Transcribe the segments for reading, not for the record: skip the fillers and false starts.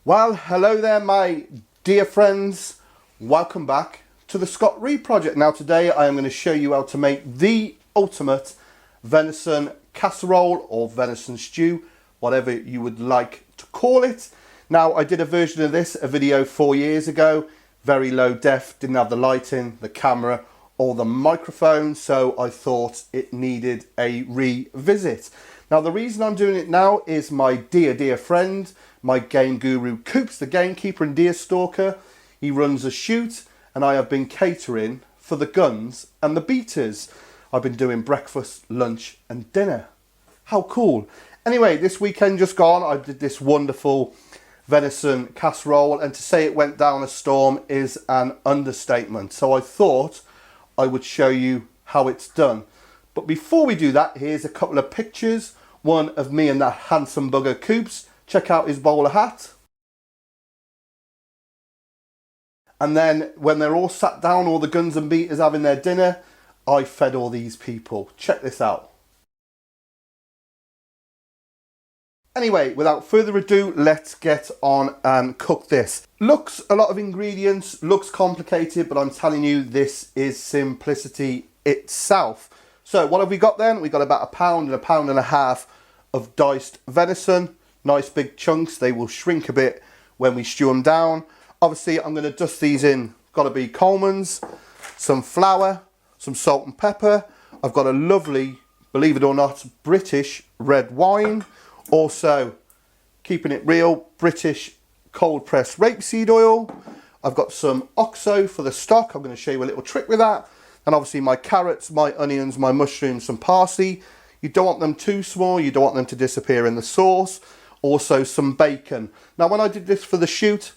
Well, hello there my dear friends, welcome back to the Scott Ree Project. Now today I am going to show you how to make the ultimate venison casserole or venison stew, whatever you would like to call it. Now I did a version of this, a video 4 years ago, very low def, didn't have the lighting, the camera or the microphone, so I thought it needed a revisit. Now the reason I'm doing it now is my dear friend, my game guru Coops, the gamekeeper and deer stalker. He runs a shoot and I have been catering for the guns and the beaters. I've been doing breakfast, lunch and dinner. How cool. Anyway, this weekend just gone, I did this wonderful venison casserole, and to say it went down a storm is an understatement. So I thought I would show you how it's done. But before we do that, here's a couple of pictures. One of me and that handsome bugger Coops. Check out his bowler hat. And then when they're all sat down, all the guns and beaters having their dinner, I fed all these people. Check this out. Anyway, without further ado, let's get on and cook this. Looks a lot of ingredients, looks complicated, but I'm telling you, this is simplicity itself. So what have we got then? We've got about a pound and a half of diced venison. Nice big chunks. They will shrink a bit when we stew them down. Obviously, I'm going to dust these in. Got to be Coleman's, some flour, some salt and pepper. I've got a lovely, believe it or not, British red wine. Also, keeping it real, British cold pressed rapeseed oil. I've got some OXO for the stock. I'm going to show you a little trick with that. And obviously my carrots, my onions, my mushrooms, some parsley. You don't want them too small. You don't want them to disappear in the sauce. Also some bacon. Now when I did this for the shoot,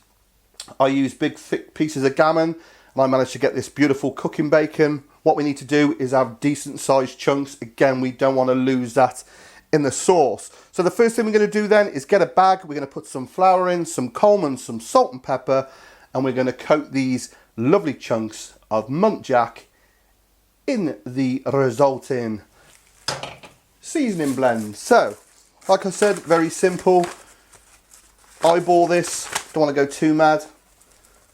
I used big thick pieces of gammon and I managed to get this beautiful cooking bacon. What we need to do is have decent sized chunks. Again, we don't want to lose that in the sauce. So the first thing we're going to do then is get a bag. We're going to put some flour in, some Coleman's, some salt and pepper, and we're going to coat these lovely chunks of muntjac in the resulting seasoning blend. So like I said, very simple. Eyeball this, don't want to go too mad.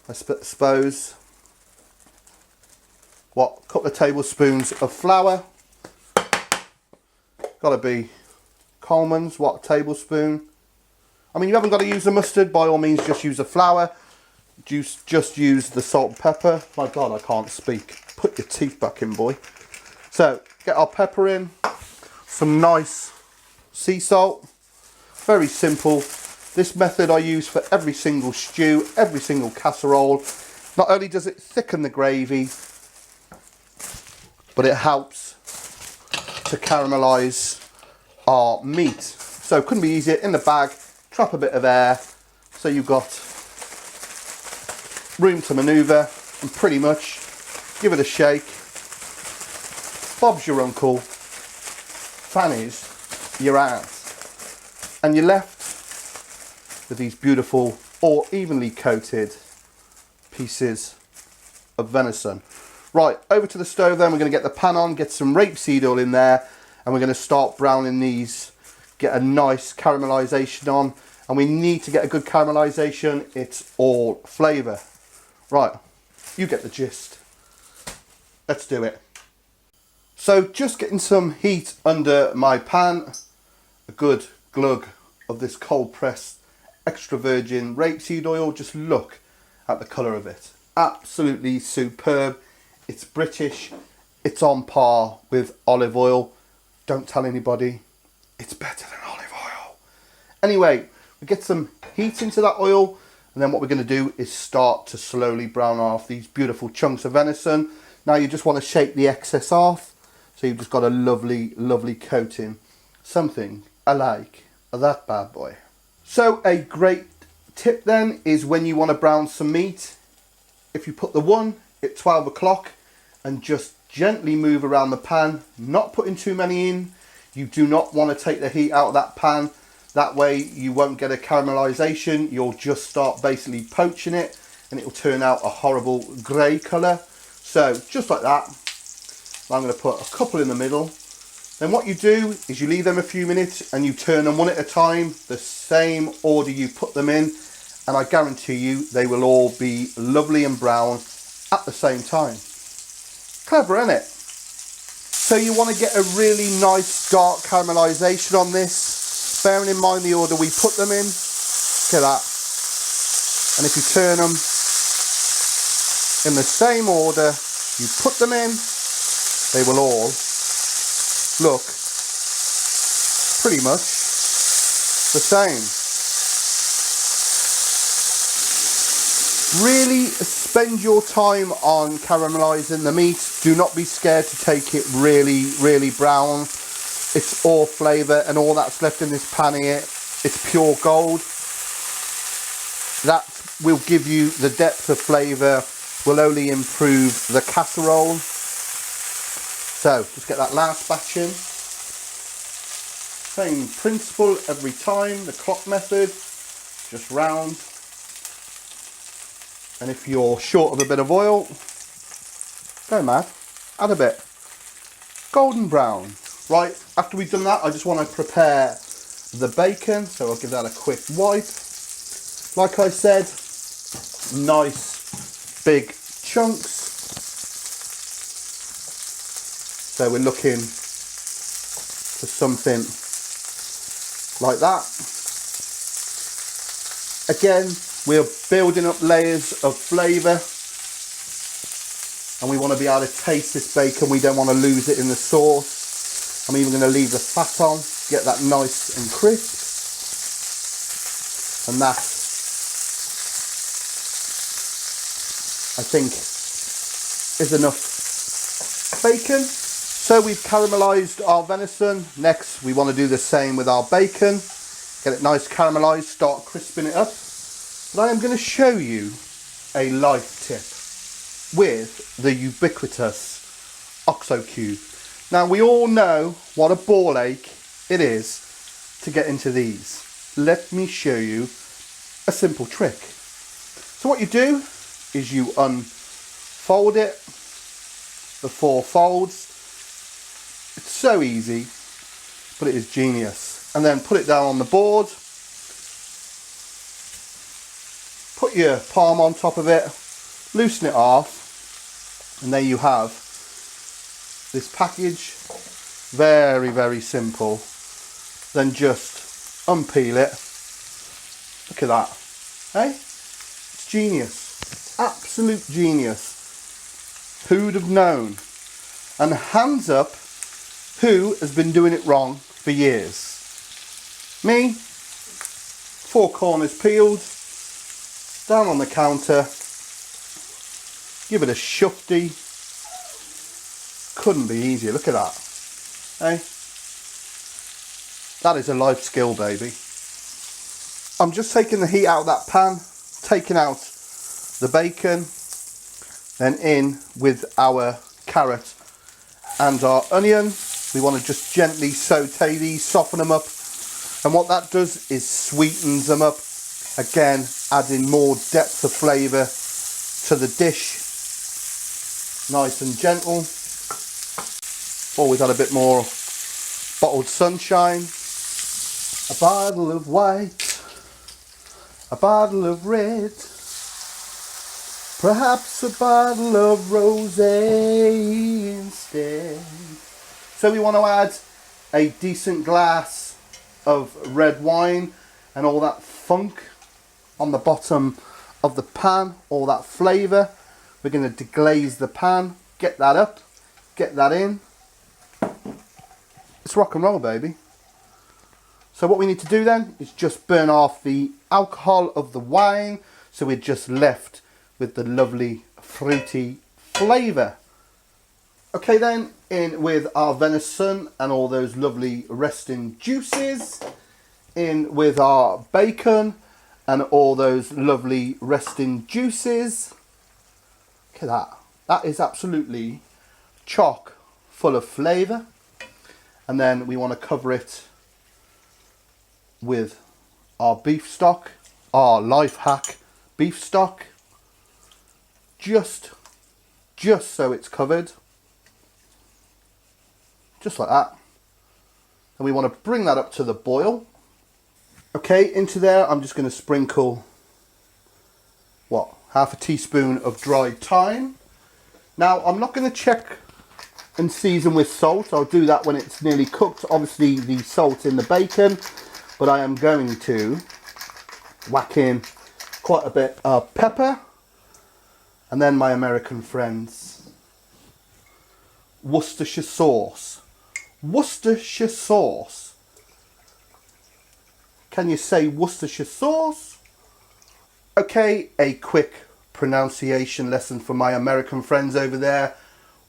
I suppose, what, a couple of tablespoons of flour. Got to be Coleman's, what, a tablespoon. I mean, you haven't got to use the mustard, by all means just use the flour. Just use the salt and pepper. My God, I can't speak. Put your teeth back in, boy. So, get our pepper in. Some nice sea salt. Very simple. This method I use for every single stew, every single casserole. Not only does it thicken the gravy, but it helps to caramelise our meat. So couldn't be easier. In the bag, trap a bit of air, so you've got room to manoeuvre, and pretty much give it a shake. Bob's your uncle, Fanny's your aunt, and you're left with these beautiful or evenly coated pieces of venison. Right, over to the stove then. We're going to get the pan on, get some rapeseed oil in there, and we're going to start browning these, get a nice caramelisation on. And we need to get a good caramelisation. It's all flavour. Right, you get the gist. Let's do it. So just getting some heat under my pan, a good glug of this cold pressed extra virgin rapeseed oil. Just look at the colour of it. Absolutely superb. It's British. It's on par with olive oil. Don't tell anybody. It's better than olive oil. Anyway, we get some heat into that oil, and then what we're going to do is start to slowly brown off these beautiful chunks of venison. Now you just want to shake the excess off, so you've just got a lovely coating. Something I like that bad boy. So a great tip then is when you want to brown some meat, if you put the one at 12 o'clock and just gently move around the pan, not putting too many in. You do not want to take the heat out of that pan. That way you won't get a caramelisation. You'll just start basically poaching it and it will turn out a horrible grey colour. So just like that. I'm going to put a couple in the middle. Then what you do is you leave them a few minutes and you turn them one at a time, the same order you put them in, and I guarantee you they will all be lovely and brown at the same time. Clever, isn't it? So you want to get a really nice dark caramelisation on this, bearing in mind the order we put them in. Look at that. And if you turn them in the same order you put them in, they will all look pretty much the same. Really spend your time on caramelising the meat. Do not be scared to take it really brown. It's all flavour, and all that's left in this pan here, it's pure gold. That will give you the depth of flavour, will only improve the casserole. So just get that last batch in. Same principle every time, the clock method, just round. And if you're short of a bit of oil, go mad, add a bit. Golden brown. Right, after we've done that, I just want to prepare the bacon, so I'll give that a quick wipe. Like I said, nice big chunks. So we're looking for something like that. Again, we're building up layers of flavour, and we want to be able to taste this bacon. We don't want to lose it in the sauce. I'm even going to leave the fat on, get that nice and crisp. And that, I think, is enough bacon. So we've caramelised our venison. Next we want to do the same with our bacon. Get it nice caramelised, start crisping it up. But I am going to show you a life tip with the ubiquitous OXO cube. Now we all know what a ball ache it is to get into these. Let me show you a simple trick. So what you do is you unfold it, the 4 folds. It's so easy, but it is genius. And then put it down on the board. Put your palm on top of it, loosen it off, and there you have this package. Very simple. Then just unpeel it. Look at that. Hey? It's genius. Absolute genius. Who'd have known? And hands up, who has been doing it wrong for years? Me? 4 corners peeled. Down on the counter, give it a shufty. Couldn't be easier. Look at that. Hey, that is a life skill, baby. I'm just taking the heat out of that pan, taking out the bacon, then in with our carrot and our onion. We want to just gently saute these, soften them up, and what that does is sweetens them up. Again, adding more depth of flavour to the dish. Nice and gentle. Always add a bit more bottled sunshine. A bottle of white, a bottle of red, perhaps a bottle of rosé instead. So we want to add a decent glass of red wine, and all that funk on the bottom of the pan, all that flavour. We're going to deglaze the pan, get that up, get that in. It's rock and roll, baby. So what we need to do then is just burn off the alcohol of the wine, so we're just left with the lovely fruity flavour. Okay then, in with our venison and all those lovely resting juices. In with our bacon and all those lovely resting juices. Look at that. That is absolutely chock full of flavour. And then we want to cover it with our beef stock, our life hack beef stock. Just so it's covered. Just like that. And we want to bring that up to the boil. Okay, into there I'm just going to sprinkle what, half a teaspoon of dried thyme. Now I'm not going to check and season with salt. I'll do that when it's nearly cooked. Obviously the salt in the bacon, but I am going to whack in quite a bit of pepper, and then my American friends, Worcestershire sauce. Worcestershire sauce. Can you say Worcestershire sauce? Okay, a quick pronunciation lesson for my American friends over there.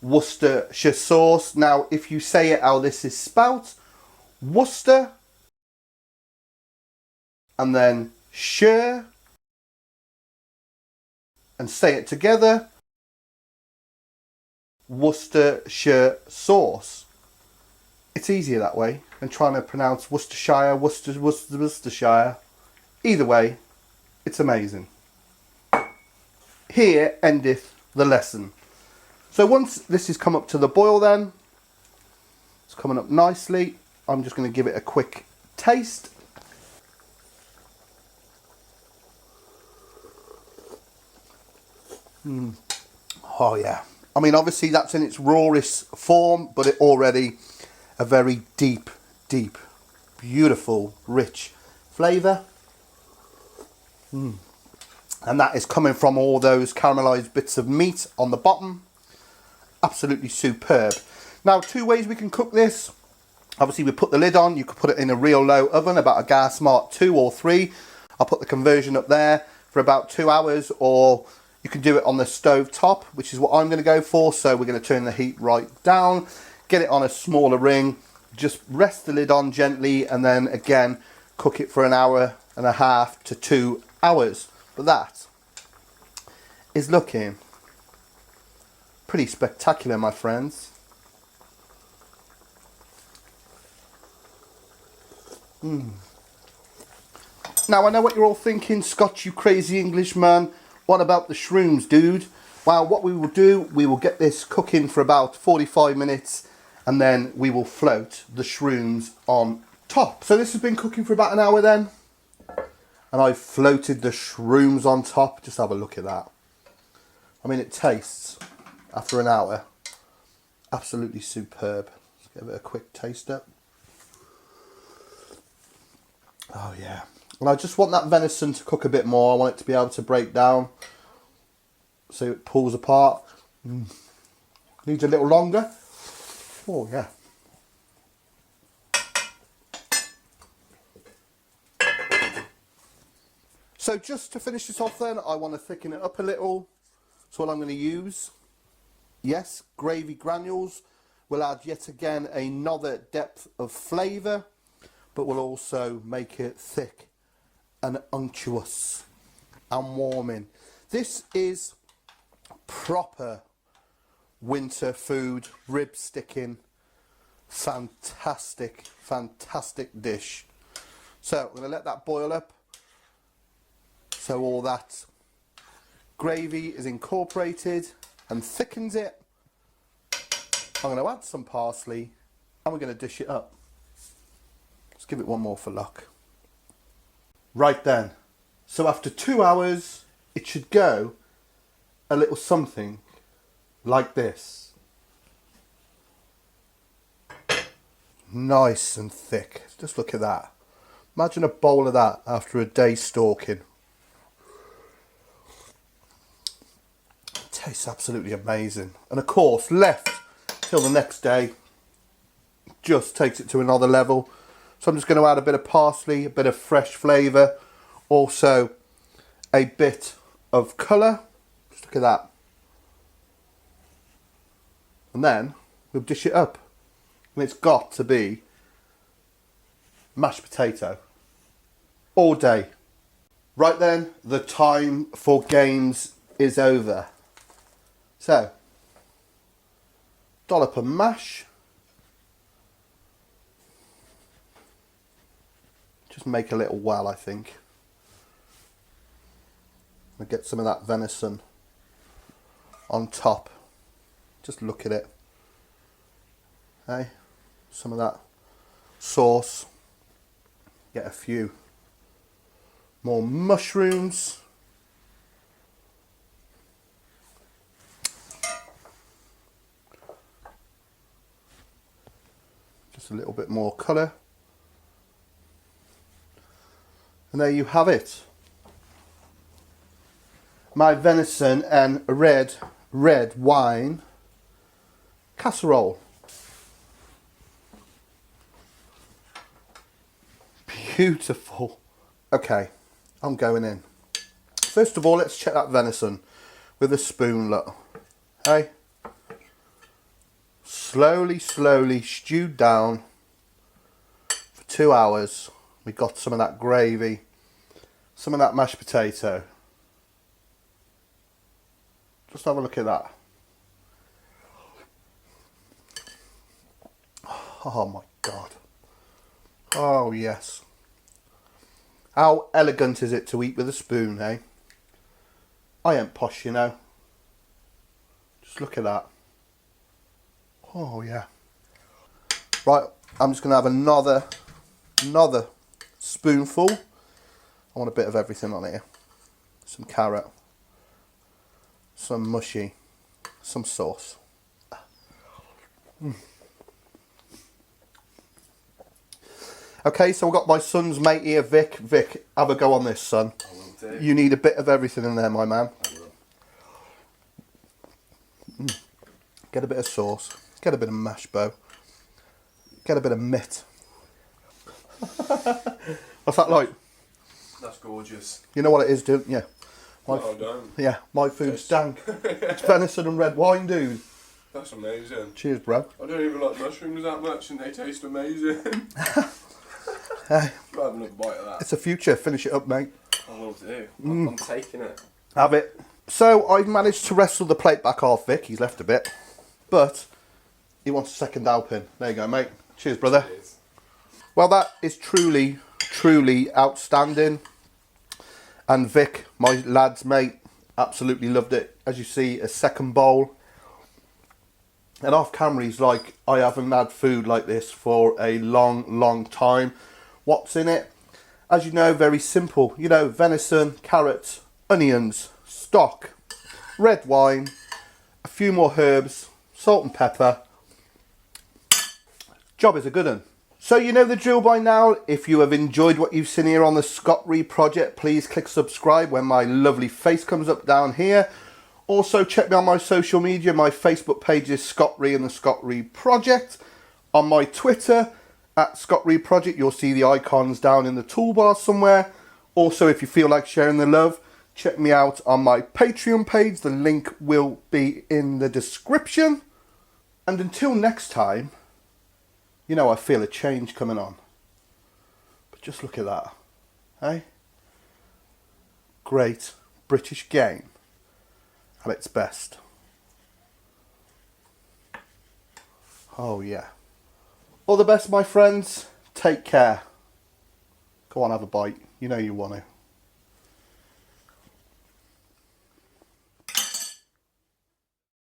Worcestershire sauce. Now, if you say it how this is spelt, Worcester, and then shire, and say it together, Worcestershire sauce. It's easier that way than trying to pronounce Worcestershire, Worcestershire. Either way, it's amazing. Here endeth the lesson. So once this has come up to the boil then, it's coming up nicely, I'm just going to give it a quick taste. Oh yeah. I mean, obviously that's in its rawest form, but it already a very deep, beautiful, rich flavour. And that is coming from all those caramelised bits of meat on the bottom. Absolutely superb. Now, two ways we can cook this. Obviously, we put the lid on. You could put it in a real low oven, about a Gas-Smart 2 or 3. I'll put the conversion up there for about 2 hours, or you can do it on the stove top, which is what I'm going to go for. So we're going to turn the heat right down, get it on a smaller ring, just rest the lid on gently, and then again cook it for an hour and a half to 2 hours. But that is looking pretty spectacular, my friends. Now, I know what you're all thinking, Scott, you crazy Englishman. What about the shrooms, dude? Well, what we will do, we will get this cooking for about 45 minutes, and then we will float the shrooms on top. So this has been cooking for about an hour then, and I've floated the shrooms on top. Just have a look at that. I mean, it tastes, after an hour, absolutely superb. Let's give it a quick taste up. Oh yeah. And I just want that venison to cook a bit more. I want it to be able to break down so it pulls apart. Needs a little longer. Oh yeah. So just to finish this off then, I want to thicken it up a little. So what I'm going to use, yes, gravy granules, will add yet again another depth of flavour, but will also make it thick and unctuous and warming. This is proper winter food, rib sticking, fantastic dish. So I'm going to let that boil up so all that gravy is incorporated and thickens it. I'm going to add some parsley and we're going to dish it up. Let's give it one more for luck. Right then, so after 2 hours, it should go a little something like this. Nice and thick. Just look at that. Imagine a bowl of that after a day stalking. It tastes absolutely amazing. And of course, left till the next day, just takes it to another level. So I'm just going to add a bit of parsley, a bit of fresh flavour, also a bit of colour. Just look at that. And then we'll dish it up. And it's got to be mashed potato. All day. Right then, the time for games is over. So, dollop of mash. Just make a little well, I think. I'll get some of that venison on top. Just look at it. Hey, some of that sauce. Get a few more mushrooms. Just a little bit more colour. And there you have it. My venison and red wine casserole. Beautiful. Okay, I'm going in. First of all, let's check that venison with a spoon, look. Hey? Slowly stewed down for 2 hours. We got some of that gravy, some of that mashed potato. Just have a look at that. Oh my God. Oh yes. How elegant is it to eat with a spoon, eh? I ain't posh, you know. Just look at that. Oh yeah. Right, I'm just going to have another spoonful. I want a bit of everything on here. Some carrot, some mushy, some sauce. Okay, so I've got my son's mate here, Vic. Vic, have a go on this, son. I will do. You need a bit of everything in there, my man. I will. Get a bit of sauce. Get a bit of mash bow. Get a bit of mitt. What's that like? That's gorgeous. You know what it is, dude? Yeah. No, I don't. Yeah, my food's dank. It's venison and red wine, dude. That's amazing. Cheers, bro. I don't even like mushrooms that much and they taste amazing. Hey, I'll have another bite of that. it's a future. Finish it up, mate. I will do. I'm taking it. Have it. So I've managed to wrestle the plate back off Vic. He's left a bit. But he wants a second helping. There you go, mate. Cheers, brother. Cheers. Well, that is truly outstanding. And Vic, my lad's mate, absolutely loved it. As you see, a second bowl. And off camera, he's like, I haven't had food like this for a long time. What's in it? As you know, very simple. You know, venison, carrots, onions, stock, red wine, a few more herbs, salt and pepper. Job is a good one. So you know the drill by now. If you have enjoyed what you've seen here on the Scott Ree Project, please click subscribe when my lovely face comes up down here. Also check me on my social media. My Facebook page is Scott Ree and the Scott Ree Project. On my Twitter, at Scott Ree Project, you'll see the icons down in the toolbar somewhere. Also, if you feel like sharing the love, check me out on my Patreon page. The link will be in the description. And until next time, you know I feel a change coming on. But just look at that. Eh? Great British game at its best. Oh yeah. All the best, my friends. Take care. Go on, have a bite. You know you want to.